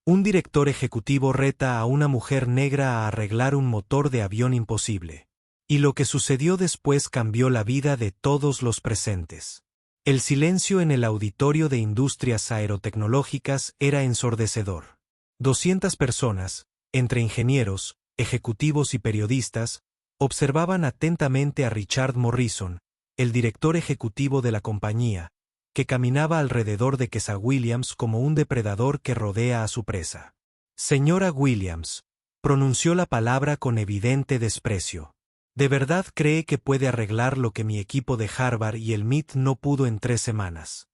Un director ejecutivo reta a una mujer negra a arreglar un motor de avión imposible. Y lo que sucedió después cambió la vida de todos los presentes. El silencio en el auditorio de Industrias Aerotecnológicas era ensordecedor. 200 personas, entre ingenieros, ejecutivos y periodistas, observaban atentamente a Richard Morrison, el director ejecutivo de la compañía, que caminaba alrededor de Keesa Williams como un depredador que rodea a su presa. Señora Williams, pronunció la palabra con evidente desprecio. ¿De verdad cree que puede arreglar lo que mi equipo de Harvard y el MIT no pudo en 3 semanas?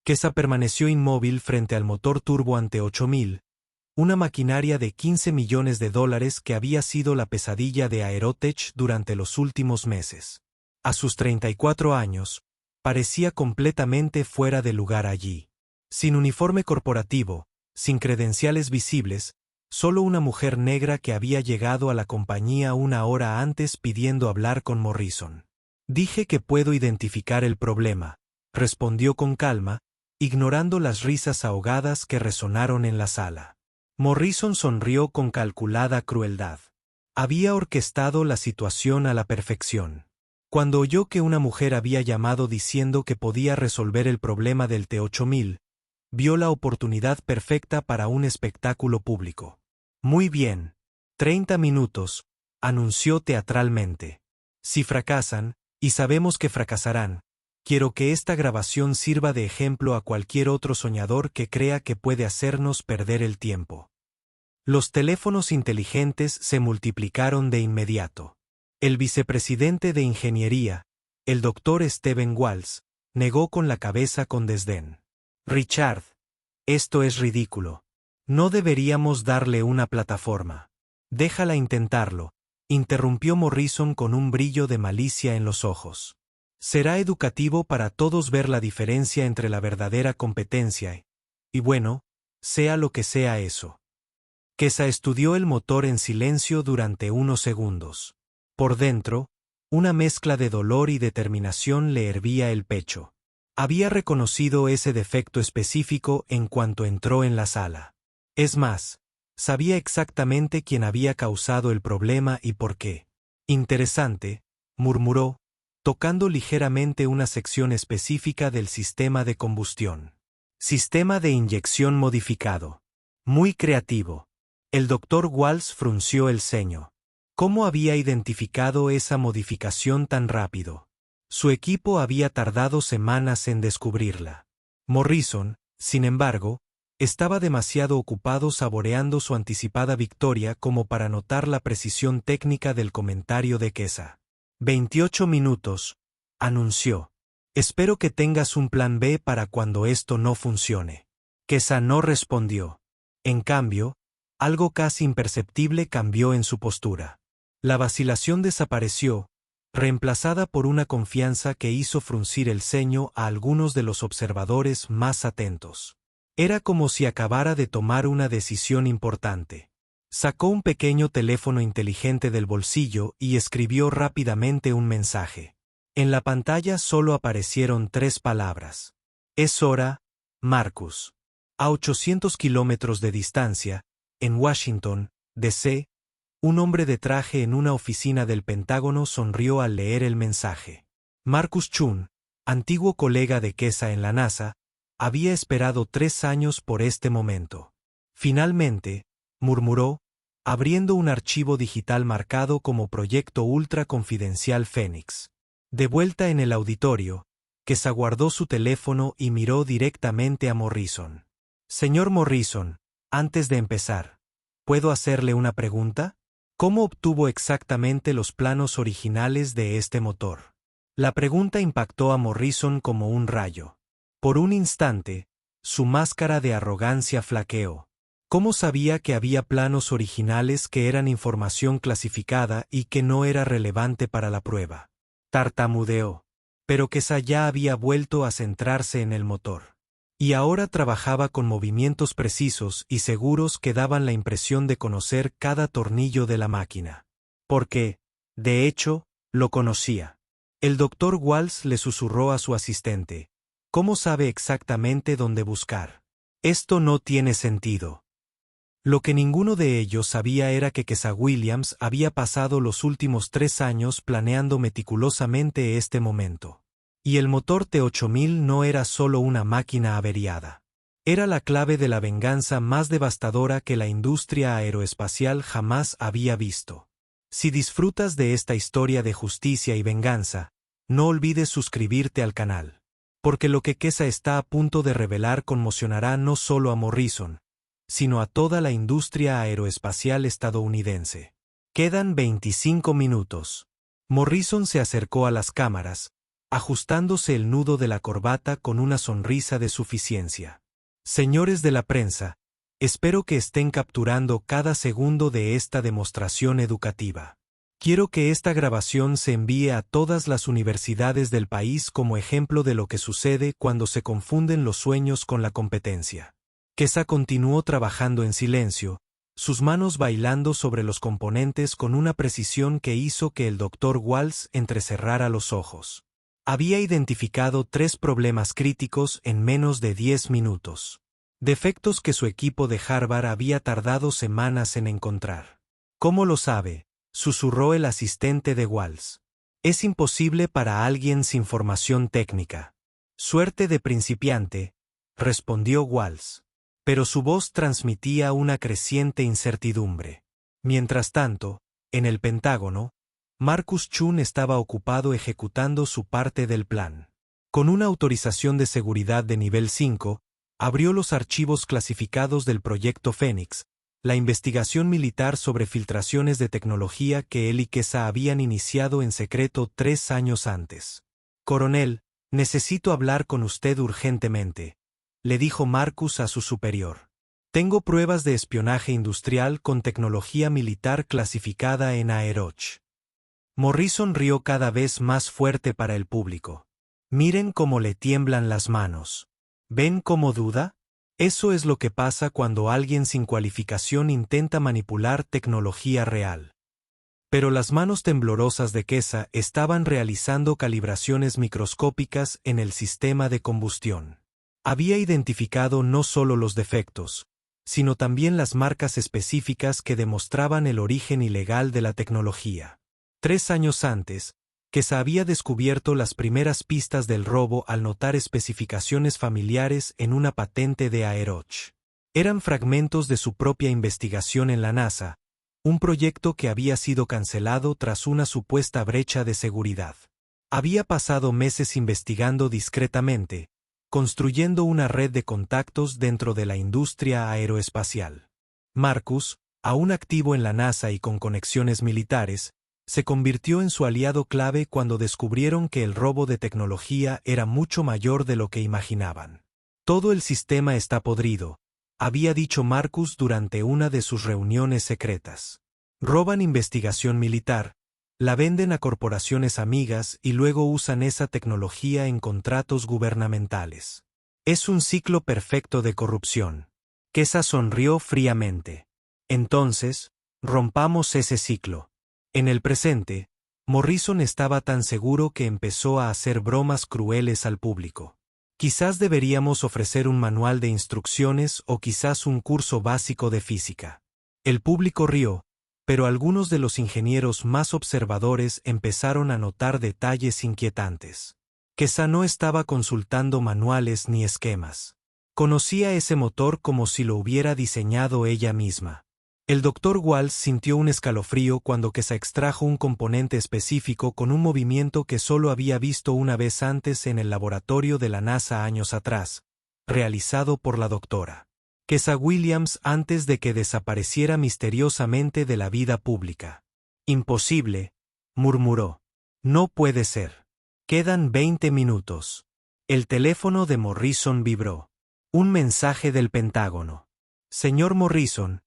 Keesa permaneció inmóvil frente al motor turbo ante 8000, una maquinaria de $15 millones que había sido la pesadilla de Aerotech durante los últimos meses. A sus 34 años, parecía completamente fuera de lugar allí. Sin uniforme corporativo, sin credenciales visibles, solo una mujer negra que había llegado a la compañía una hora antes pidiendo hablar con Morrison. Dije que puedo identificar el problema, respondió con calma, ignorando las risas ahogadas que resonaron en la sala. Morrison sonrió con calculada crueldad. Había orquestado la situación a la perfección. Cuando oyó que una mujer había llamado diciendo que podía resolver el problema del T-8000, vio la oportunidad perfecta para un espectáculo público. Muy bien. 30 minutos, anunció teatralmente. Si fracasan, y sabemos que fracasarán, quiero que esta grabación sirva de ejemplo a cualquier otro soñador que crea que puede hacernos perder el tiempo. Los teléfonos inteligentes se multiplicaron de inmediato. El vicepresidente de Ingeniería, el Dr. Stephen Walsh, negó con la cabeza con desdén. Richard, esto es ridículo. No deberíamos darle una plataforma. Déjala intentarlo, interrumpió Morrison con un brillo de malicia en los ojos. Será educativo para todos ver la diferencia entre la verdadera competencia y bueno, sea lo que sea eso. Keesa estudió el motor en silencio durante unos segundos. Por dentro, una mezcla de dolor y determinación le hervía el pecho. Había reconocido ese defecto específico en cuanto entró en la sala. Es más, sabía exactamente quién había causado el problema y por qué. Interesante, murmuró, tocando ligeramente una sección específica del sistema de combustión. Sistema de inyección modificado. Muy creativo. El Dr. Walsh frunció el ceño. ¿Cómo había identificado esa modificación tan rápido? Su equipo había tardado semanas en descubrirla. Morrison, sin embargo, estaba demasiado ocupado saboreando su anticipada victoria como para notar la precisión técnica del comentario de Keesa. 28 minutos, anunció. Espero que tengas un plan B para cuando esto no funcione. Keesa no respondió. En cambio, algo casi imperceptible cambió en su postura. La vacilación desapareció, reemplazada por una confianza que hizo fruncir el ceño a algunos de los observadores más atentos. Era como si acabara de tomar una decisión importante. Sacó un pequeño teléfono inteligente del bolsillo y escribió rápidamente un mensaje. En la pantalla solo aparecieron 3 palabras. Es hora, Marcus. A 800 kilómetros de distancia, en Washington, D.C., un hombre de traje en una oficina del Pentágono sonrió al leer el mensaje. Marcus Chun, antiguo colega de Keesa en la NASA, había esperado 3 años por este momento. Finalmente, murmuró, abriendo un archivo digital marcado como Proyecto Ultra Confidencial Fénix. De vuelta en el auditorio, Keesa guardó su teléfono y miró directamente a Morrison. Señor Morrison, antes de empezar, ¿puedo hacerle una pregunta? ¿Cómo obtuvo exactamente los planos originales de este motor? La pregunta impactó a Morrison como un rayo. Por un instante, su máscara de arrogancia flaqueó. ¿Cómo sabía que había planos originales que eran información clasificada y que no era relevante para la prueba? Tartamudeó. Pero Keesa ya había vuelto a centrarse en el motor. Y ahora trabajaba con movimientos precisos y seguros que daban la impresión de conocer cada tornillo de la máquina. Porque, de hecho, lo conocía. El Dr. Walsh le susurró a su asistente. ¿Cómo sabe exactamente dónde buscar? Esto no tiene sentido. Lo que ninguno de ellos sabía era que Williams había pasado los últimos 3 años planeando meticulosamente este momento. Y el motor T-8000 no era solo una máquina averiada. Era la clave de la venganza más devastadora que la industria aeroespacial jamás había visto. Si disfrutas de esta historia de justicia y venganza, no olvides suscribirte al canal. Porque lo que Kesa está a punto de revelar conmocionará no solo a Morrison, sino a toda la industria aeroespacial estadounidense. Quedan 25 minutos. Morrison se acercó a las cámaras, ajustándose el nudo de la corbata con una sonrisa de suficiencia. Señores de la prensa, espero que estén capturando cada segundo de esta demostración educativa. Quiero que esta grabación se envíe a todas las universidades del país como ejemplo de lo que sucede cuando se confunden los sueños con la competencia. Kesa continuó trabajando en silencio, sus manos bailando sobre los componentes con una precisión que hizo que el Dr. Walsh entrecerrara los ojos. Había identificado 3 problemas críticos en menos de 10 minutos. Defectos que su equipo de Harvard había tardado semanas en encontrar. ¿Cómo lo sabe?, susurró el asistente de Walsh. Es imposible para alguien sin formación técnica. Suerte de principiante, respondió Walsh. Pero su voz transmitía una creciente incertidumbre. Mientras tanto, en el Pentágono, Marcus Chun estaba ocupado ejecutando su parte del plan. Con una autorización de seguridad de nivel 5, abrió los archivos clasificados del Proyecto Fénix, la investigación militar sobre filtraciones de tecnología que él y Kesa habían iniciado en secreto 3 años antes. Coronel, necesito hablar con usted urgentemente, le dijo Marcus a su superior. Tengo pruebas de espionaje industrial con tecnología militar clasificada en Aeroch. Morrison rió cada vez más fuerte para el público. Miren cómo le tiemblan las manos. ¿Ven cómo duda? Eso es lo que pasa cuando alguien sin cualificación intenta manipular tecnología real. Pero las manos temblorosas de Kesa estaban realizando calibraciones microscópicas en el sistema de combustión. Había identificado no solo los defectos, sino también las marcas específicas que demostraban el origen ilegal de la tecnología. 3 años antes, Kesa había descubierto las primeras pistas del robo al notar especificaciones familiares en una patente de Aeroch. Eran fragmentos de su propia investigación en la NASA, un proyecto que había sido cancelado tras una supuesta brecha de seguridad. Había pasado meses investigando discretamente, construyendo una red de contactos dentro de la industria aeroespacial. Marcus, aún activo en la NASA y con conexiones militares, se convirtió en su aliado clave cuando descubrieron que el robo de tecnología era mucho mayor de lo que imaginaban. Todo el sistema está podrido, había dicho Marcus durante una de sus reuniones secretas. Roban investigación militar, la venden a corporaciones amigas y luego usan esa tecnología en contratos gubernamentales. Es un ciclo perfecto de corrupción. Kesa sonrió fríamente. Entonces, rompamos ese ciclo. En el presente, Morrison estaba tan seguro que empezó a hacer bromas crueles al público. Quizás deberíamos ofrecer un manual de instrucciones o quizás un curso básico de física. El público rió, pero algunos de los ingenieros más observadores empezaron a notar detalles inquietantes. Kesa no estaba consultando manuales ni esquemas. Conocía ese motor como si lo hubiera diseñado ella misma. El Dr. Walsh sintió un escalofrío cuando Kesa extrajo un componente específico con un movimiento que solo había visto una vez antes en el laboratorio de la NASA años atrás, realizado por la doctora Kesa Williams antes de que desapareciera misteriosamente de la vida pública. Imposible, murmuró. No puede ser. Quedan 20 minutos. El teléfono de Morrison vibró. Un mensaje del Pentágono. Señor Morrison,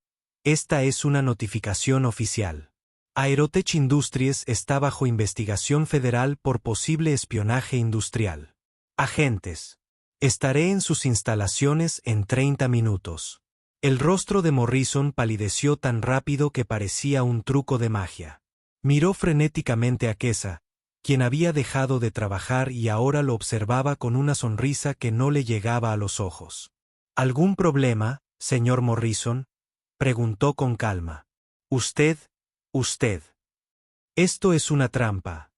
esta es una notificación oficial. Aerotech Industries está bajo investigación federal por posible espionaje industrial. Agentes. Estaré en sus instalaciones en 30 minutos. El rostro de Morrison palideció tan rápido que parecía un truco de magia. Miró frenéticamente a Kesa, quien había dejado de trabajar y ahora lo observaba con una sonrisa que no le llegaba a los ojos. ¿Algún problema, señor Morrison? Preguntó con calma. Usted. Esto es una trampa.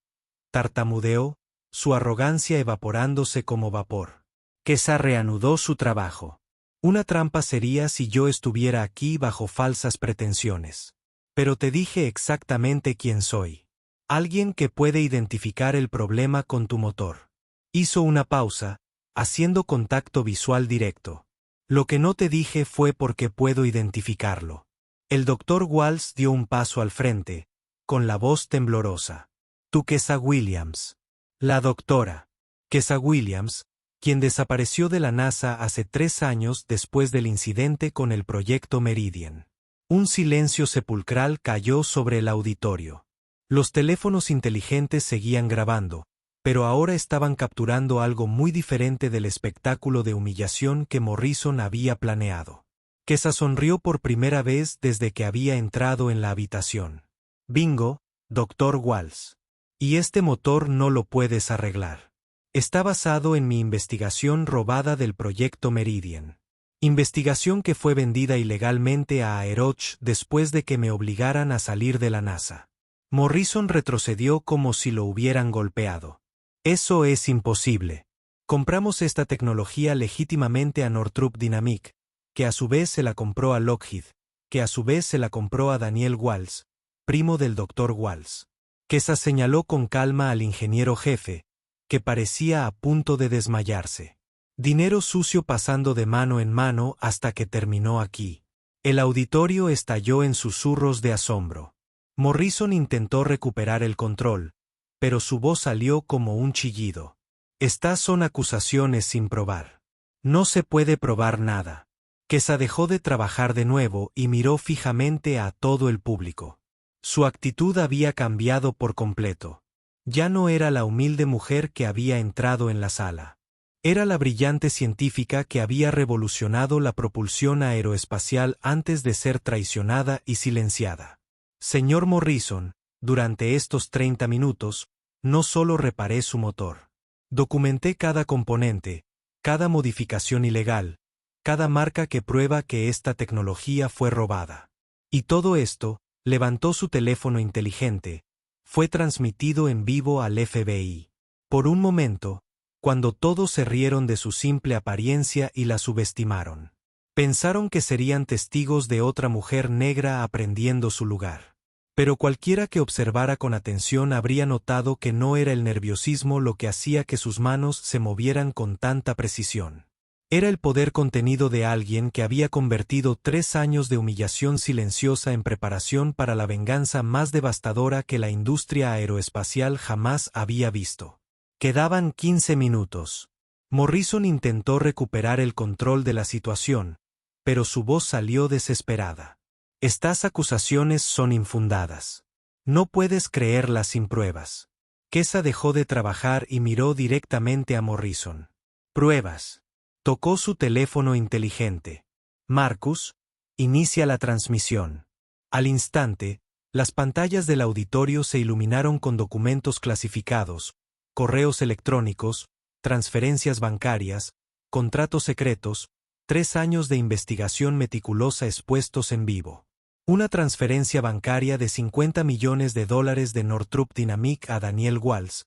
Tartamudeó, su arrogancia evaporándose como vapor. Kesa reanudó su trabajo. Una trampa sería si yo estuviera aquí bajo falsas pretensiones. Pero te dije exactamente quién soy. Alguien que puede identificar el problema con tu motor. Hizo una pausa, haciendo contacto visual directo. Lo que no te dije fue porque puedo identificarlo. El doctor Walsh dio un paso al frente, con la voz temblorosa. Tú Kesa Williams. La doctora. Kesa Williams, quien desapareció de la NASA hace 3 años después del incidente con el proyecto Meridian. Un silencio sepulcral cayó sobre el auditorio. Los teléfonos inteligentes seguían grabando, pero ahora estaban capturando algo muy diferente del espectáculo de humillación que Morrison había planeado. Kesa sonrió por primera vez desde que había entrado en la habitación. Bingo, Dr. Walsh. Y este motor no lo puedes arreglar. Está basado en mi investigación robada del proyecto Meridian. Investigación que fue vendida ilegalmente a Aeroch después de que me obligaran a salir de la NASA. Morrison retrocedió como si lo hubieran golpeado. Eso es imposible. Compramos esta tecnología legítimamente a Northrop Dynamics, que a su vez se la compró a Lockheed, que a su vez se la compró a Daniel Walsh, primo del Dr. Walsh. Kesa señaló con calma al ingeniero jefe, que parecía a punto de desmayarse. Dinero sucio pasando de mano en mano hasta que terminó aquí. El auditorio estalló en susurros de asombro. Morrison intentó recuperar el control, pero su voz salió como un chillido. Estas son acusaciones sin probar. No se puede probar nada. Kesa dejó de trabajar de nuevo y miró fijamente a todo el público. Su actitud había cambiado por completo. Ya no era la humilde mujer que había entrado en la sala. Era la brillante científica que había revolucionado la propulsión aeroespacial antes de ser traicionada y silenciada. Señor Morrison, durante estos 30 minutos, no solo reparé su motor. Documenté cada componente, cada modificación ilegal, cada marca que prueba que esta tecnología fue robada. Y todo esto, levantó su teléfono inteligente, fue transmitido en vivo al FBI. Por un momento, cuando todos se rieron de su simple apariencia y la subestimaron. Pensaron que serían testigos de otra mujer negra aprendiendo su lugar. Pero cualquiera que observara con atención habría notado que no era el nerviosismo lo que hacía que sus manos se movieran con tanta precisión. Era el poder contenido de alguien que había convertido 3 años de humillación silenciosa en preparación para la venganza más devastadora que la industria aeroespacial jamás había visto. Quedaban 15 minutos. Morrison intentó recuperar el control de la situación, pero su voz salió desesperada. Estas acusaciones son infundadas. No puedes creerlas sin pruebas. Kesa dejó de trabajar y miró directamente a Morrison. Pruebas. Tocó su teléfono inteligente. Marcus, inicia la transmisión. Al instante, las pantallas del auditorio se iluminaron con documentos clasificados, correos electrónicos, transferencias bancarias, contratos secretos, 3 años de investigación meticulosa expuestos en vivo. Una transferencia bancaria de $50 millones de Northrop Dynamics a Daniel Walsh,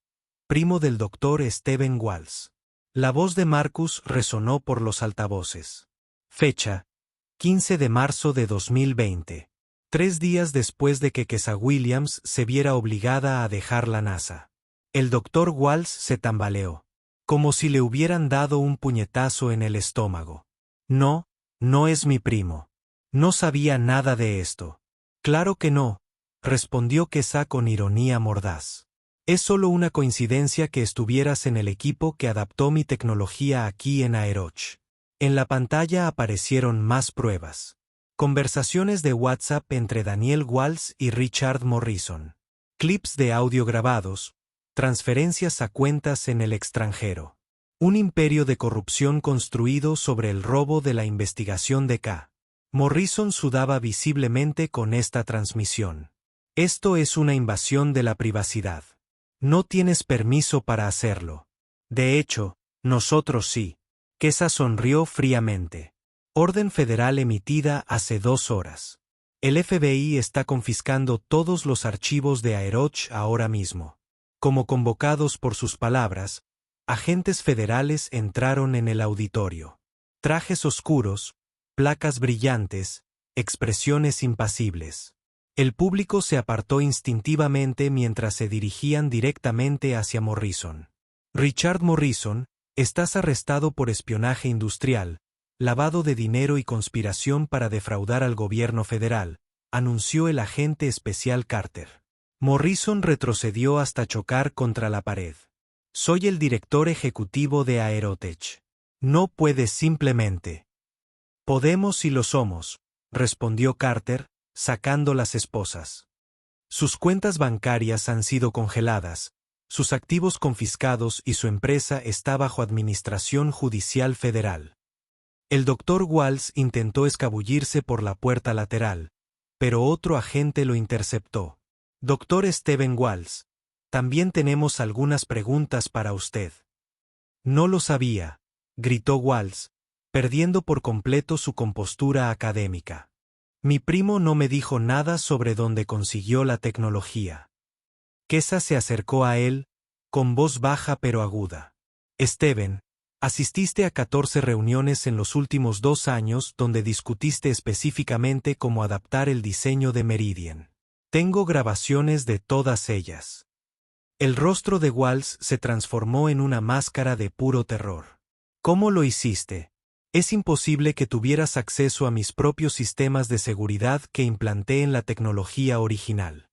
primo del Dr. Stephen Walsh. La voz de Marcus resonó por los altavoces. Fecha: 15 de marzo de 2020. 3 días después de que Kesa Williams se viera obligada a dejar la NASA. El Dr. Walsh se tambaleó, como si le hubieran dado un puñetazo en el estómago. No, no es mi primo. No sabía nada de esto. Claro que no, respondió Kesa con ironía mordaz. Es solo una coincidencia que estuvieras en el equipo que adaptó mi tecnología aquí en Aeroch. En la pantalla aparecieron más pruebas. Conversaciones de WhatsApp entre Daniel Walsh y Richard Morrison. Clips de audio grabados. Transferencias a cuentas en el extranjero. Un imperio de corrupción construido sobre el robo de la investigación de K. Morrison sudaba visiblemente con esta transmisión. Esto es una invasión de la privacidad. No tienes permiso para hacerlo. De hecho, nosotros sí. Kesa sonrió fríamente. Orden federal emitida hace 2 horas. El FBI está confiscando todos los archivos de Aeroch ahora mismo. Como convocados por sus palabras, agentes federales entraron en el auditorio. Trajes oscuros, placas brillantes, expresiones impasibles. El público se apartó instintivamente mientras se dirigían directamente hacia Morrison. Richard Morrison, estás arrestado por espionaje industrial, lavado de dinero y conspiración para defraudar al gobierno federal, anunció el agente especial Carter. Morrison retrocedió hasta chocar contra la pared. Soy el director ejecutivo de Aerotech. No puedes simplemente. Podemos y lo somos, respondió Carter, sacando las esposas. Sus cuentas bancarias han sido congeladas, sus activos confiscados y su empresa está bajo administración judicial federal. El Dr. Walls intentó escabullirse por la puerta lateral, pero otro agente lo interceptó. Dr. Stephen Walls, también tenemos algunas preguntas para usted. No lo sabía, gritó Walls, perdiendo por completo su compostura académica. Mi primo no me dijo nada sobre dónde consiguió la tecnología. Kesa se acercó a él, con voz baja pero aguda. Stephen, asististe a 14 reuniones en los últimos 2 años donde discutiste específicamente cómo adaptar el diseño de Meridian. Tengo grabaciones de todas ellas. El rostro de Walls se transformó en una máscara de puro terror. ¿Cómo lo hiciste? Es imposible que tuvieras acceso a mis propios sistemas de seguridad que implanté en la tecnología original.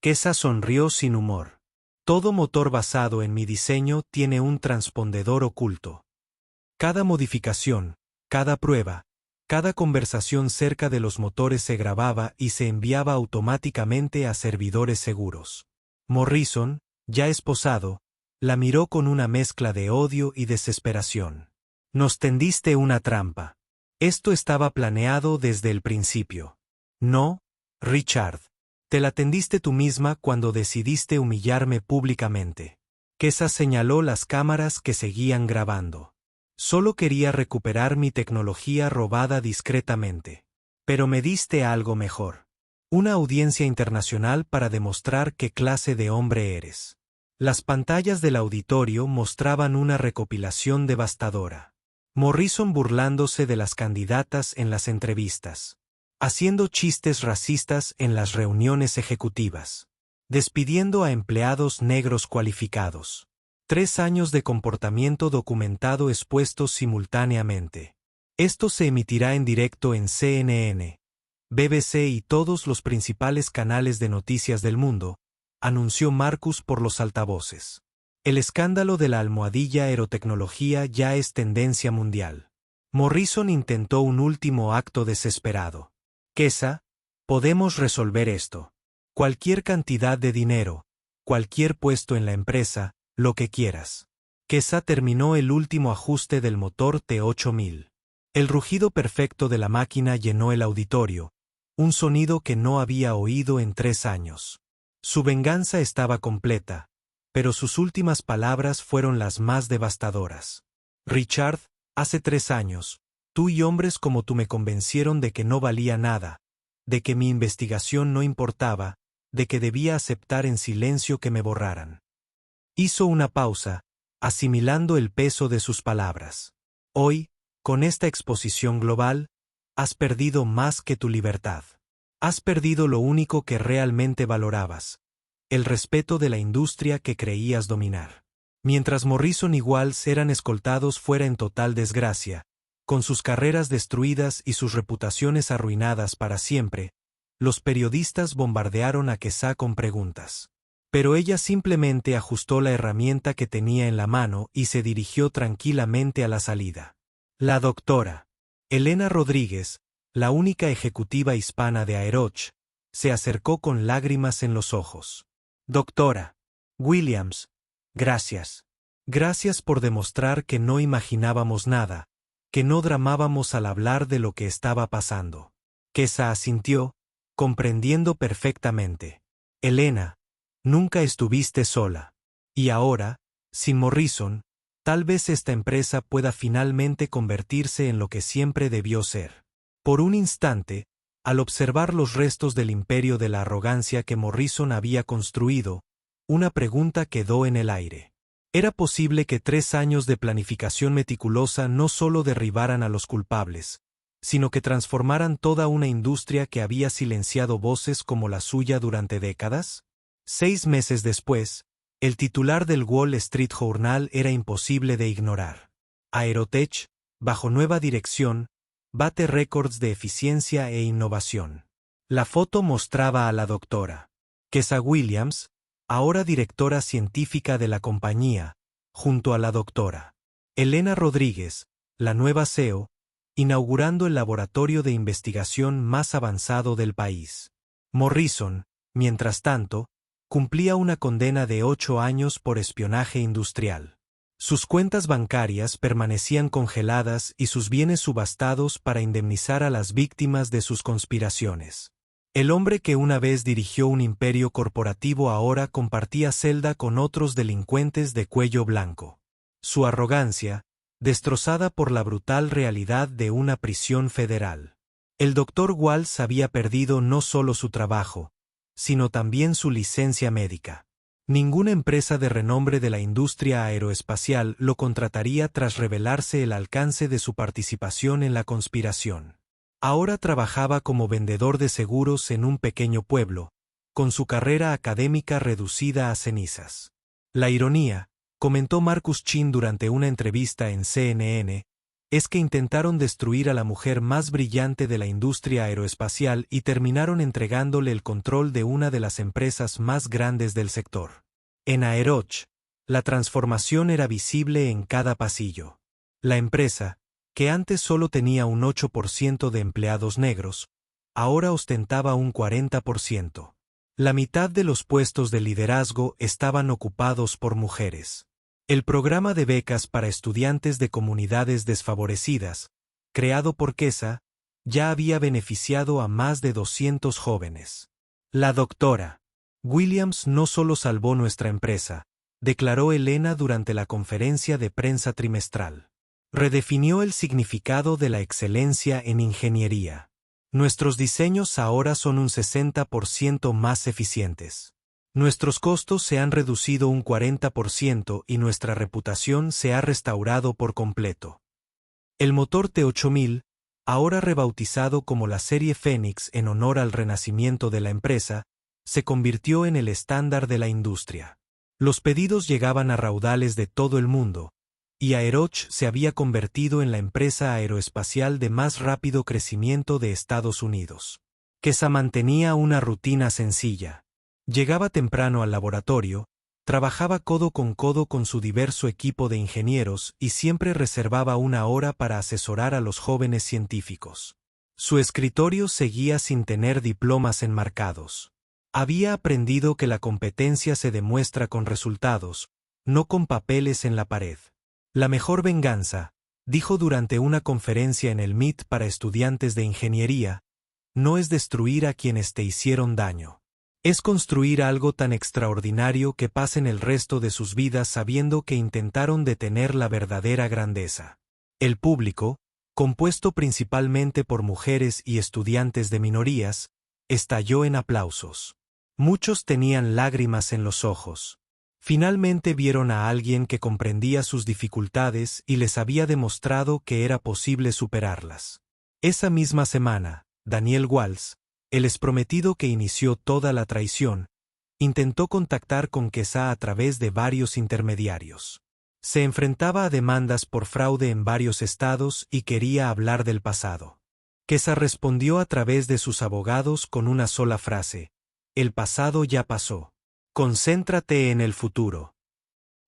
Kesa sonrió sin humor. Todo motor basado en mi diseño tiene un transpondedor oculto. Cada modificación, cada prueba, cada conversación cerca de los motores se grababa y se enviaba automáticamente a servidores seguros. Morrison, ya esposado, la miró con una mezcla de odio y desesperación. Nos tendiste una trampa. Esto estaba planeado desde el principio. No, Richard. Te la tendiste tú misma cuando decidiste humillarme públicamente. Kesa señaló las cámaras que seguían grabando. Solo quería recuperar mi tecnología robada discretamente. Pero me diste algo mejor. Una audiencia internacional para demostrar qué clase de hombre eres. Las pantallas del auditorio mostraban una recopilación devastadora. Morrison burlándose de las candidatas en las entrevistas. Haciendo chistes racistas en las reuniones ejecutivas. Despidiendo a empleados negros cualificados. 3 años de comportamiento documentado expuestos simultáneamente. Esto se emitirá en directo en CNN, BBC y todos los principales canales de noticias del mundo, anunció Marcus por los altavoces. El escándalo de la almohadilla aerotecnología ya es tendencia mundial. Morrison intentó un último acto desesperado. Kesa, podemos resolver esto. Cualquier cantidad de dinero, cualquier puesto en la empresa, lo que quieras. Kesa terminó el último ajuste del motor T8000. El rugido perfecto de la máquina llenó el auditorio, un sonido que no había oído en 3 años. Su venganza estaba completa, pero sus últimas palabras fueron las más devastadoras. Richard, hace 3 años, tú y hombres como tú me convencieron de que no valía nada, de que mi investigación no importaba, de que debía aceptar en silencio que me borraran. Hizo una pausa, asimilando el peso de sus palabras. Hoy, con esta exposición global, has perdido más que tu libertad. Has perdido lo único que realmente valorabas, el respeto de la industria que creías dominar. Mientras Morrison y Walls eran escoltados fuera en total desgracia, con sus carreras destruidas y sus reputaciones arruinadas para siempre, los periodistas bombardearon a Kesa con preguntas. Pero ella simplemente ajustó la herramienta que tenía en la mano y se dirigió tranquilamente a la salida. La doctora Elena Rodríguez, la única ejecutiva hispana de Aeroch, se acercó con lágrimas en los ojos. Doctora Williams, gracias. Gracias por demostrar que no imaginábamos nada, que no dramábamos al hablar de lo que estaba pasando. Kesa asintió, comprendiendo perfectamente. Elena, nunca estuviste sola. Y ahora, sin Morrison, Tal vez esta empresa pueda finalmente convertirse en lo que siempre debió ser. Por un instante, al observar los restos del imperio de la arrogancia que Morrison había construido, una pregunta quedó en el aire. ¿Era posible que 3 años de planificación meticulosa no solo derribaran a los culpables, sino que transformaran toda una industria que había silenciado voces como la suya durante décadas? 6 meses después, el titular del Wall Street Journal era imposible de ignorar. Aerotech, bajo nueva dirección, bate récords de eficiencia e innovación. La foto mostraba a la doctora Kesa Williams, ahora directora científica de la compañía, junto a la doctora Elena Rodríguez, la nueva CEO, inaugurando el laboratorio de investigación más avanzado del país. Morrison, mientras tanto, cumplía una condena de 8 años por espionaje industrial. Sus cuentas bancarias permanecían congeladas y sus bienes subastados para indemnizar a las víctimas de sus conspiraciones. El hombre que una vez dirigió un imperio corporativo ahora compartía celda con otros delincuentes de cuello blanco. Su arrogancia, destrozada por la brutal realidad de una prisión federal. El Dr. Walsh había perdido no solo su trabajo, sino también su licencia médica. Ninguna empresa de renombre de la industria aeroespacial lo contrataría tras revelarse el alcance de su participación en la conspiración. Ahora trabajaba como vendedor de seguros en un pequeño pueblo, con su carrera académica reducida a cenizas. La ironía, comentó Marcus Chin durante una entrevista en CNN, es que intentaron destruir a la mujer más brillante de la industria aeroespacial y terminaron entregándole el control de una de las empresas más grandes del sector. En Aeroch, la transformación era visible en cada pasillo. La empresa, que antes solo tenía un 8% de empleados negros, ahora ostentaba un 40%. La mitad de los puestos de liderazgo estaban ocupados por mujeres. El programa de becas para estudiantes de comunidades desfavorecidas, creado por Kesa, ya había beneficiado a más de 200 jóvenes. La doctora Williams no solo salvó nuestra empresa, declaró Elena durante la conferencia de prensa trimestral. Redefinió el significado de la excelencia en ingeniería. Nuestros diseños ahora son un 60% más eficientes. Nuestros costos se han reducido un 40% y nuestra reputación se ha restaurado por completo. El motor T8000, ahora rebautizado como la serie Fénix en honor al renacimiento de la empresa, se convirtió en el estándar de la industria. Los pedidos llegaban a raudales de todo el mundo, y Aeroch se había convertido en la empresa aeroespacial de más rápido crecimiento de Estados Unidos. Kesa mantenía una rutina sencilla. Llegaba temprano al laboratorio, trabajaba codo con su diverso equipo de ingenieros y siempre reservaba una hora para asesorar a los jóvenes científicos. Su escritorio seguía sin tener diplomas enmarcados. Había aprendido que la competencia se demuestra con resultados, no con papeles en la pared. La mejor venganza, dijo durante una conferencia en el MIT para estudiantes de ingeniería, no es destruir a quienes te hicieron daño. Es construir algo tan extraordinario que pasen el resto de sus vidas sabiendo que intentaron detener la verdadera grandeza. El público, compuesto principalmente por mujeres y estudiantes de minorías, estalló en aplausos. Muchos tenían lágrimas en los ojos. Finalmente vieron a alguien que comprendía sus dificultades y les había demostrado que era posible superarlas. Esa misma semana, Daniel Walsh, el exprometido que inició toda la traición, intentó contactar con Kesa a través de varios intermediarios. Se enfrentaba a demandas por fraude en varios estados y quería hablar del pasado. Kesa respondió a través de sus abogados con una sola frase: el pasado ya pasó. Concéntrate en el futuro.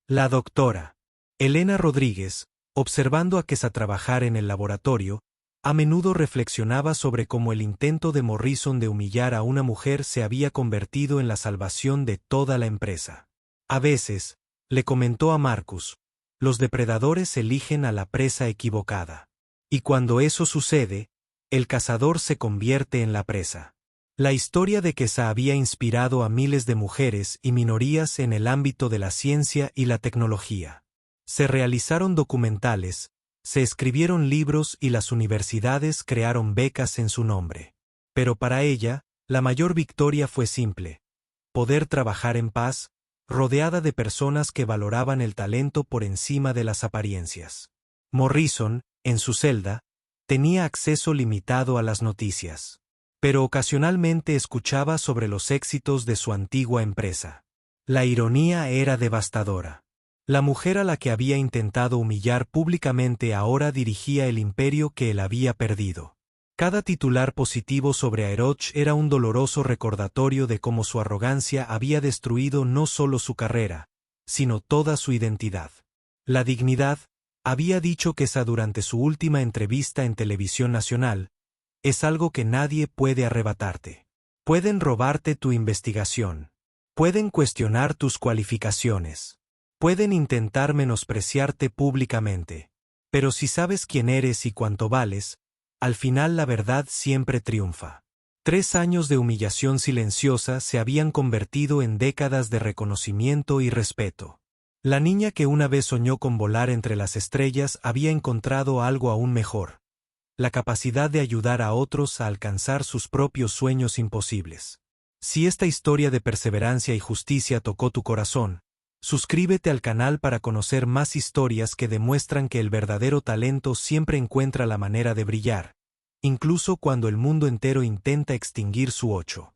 La doctora Elena Rodríguez, observando a Kesa trabajar en el laboratorio, a menudo reflexionaba sobre cómo el intento de Morrison de humillar a una mujer se había convertido en la salvación de toda la empresa. A veces, le comentó a Marcus, los depredadores eligen a la presa equivocada. Y cuando eso sucede, el cazador se convierte en la presa. La historia de Kesa había inspirado a miles de mujeres y minorías en el ámbito de la ciencia y la tecnología. Se realizaron documentales, se escribieron libros y las universidades crearon becas en su nombre. Pero para ella, la mayor victoria fue simple: poder trabajar en paz, rodeada de personas que valoraban el talento por encima de las apariencias. Morrison, en su celda, tenía acceso limitado a las noticias, pero ocasionalmente escuchaba sobre los éxitos de su antigua empresa. La ironía era devastadora. La mujer a la que había intentado humillar públicamente ahora dirigía el imperio que él había perdido. Cada titular positivo sobre Aeroch era un doloroso recordatorio de cómo su arrogancia había destruido no solo su carrera, sino toda su identidad. La dignidad, había dicho Quesada durante su última entrevista en televisión nacional, es algo que nadie puede arrebatarte. Pueden robarte tu investigación. Pueden cuestionar tus cualificaciones. Pueden intentar menospreciarte públicamente. Pero si sabes quién eres y cuánto vales, al final la verdad siempre triunfa. 3 años de humillación silenciosa se habían convertido en décadas de reconocimiento y respeto. La niña que una vez soñó con volar entre las estrellas había encontrado algo aún mejor: la capacidad de ayudar a otros a alcanzar sus propios sueños imposibles. Si esta historia de perseverancia y justicia tocó tu corazón, suscríbete al canal para conocer más historias que demuestran que el verdadero talento siempre encuentra la manera de brillar, incluso cuando el mundo entero intenta extinguir su ocho.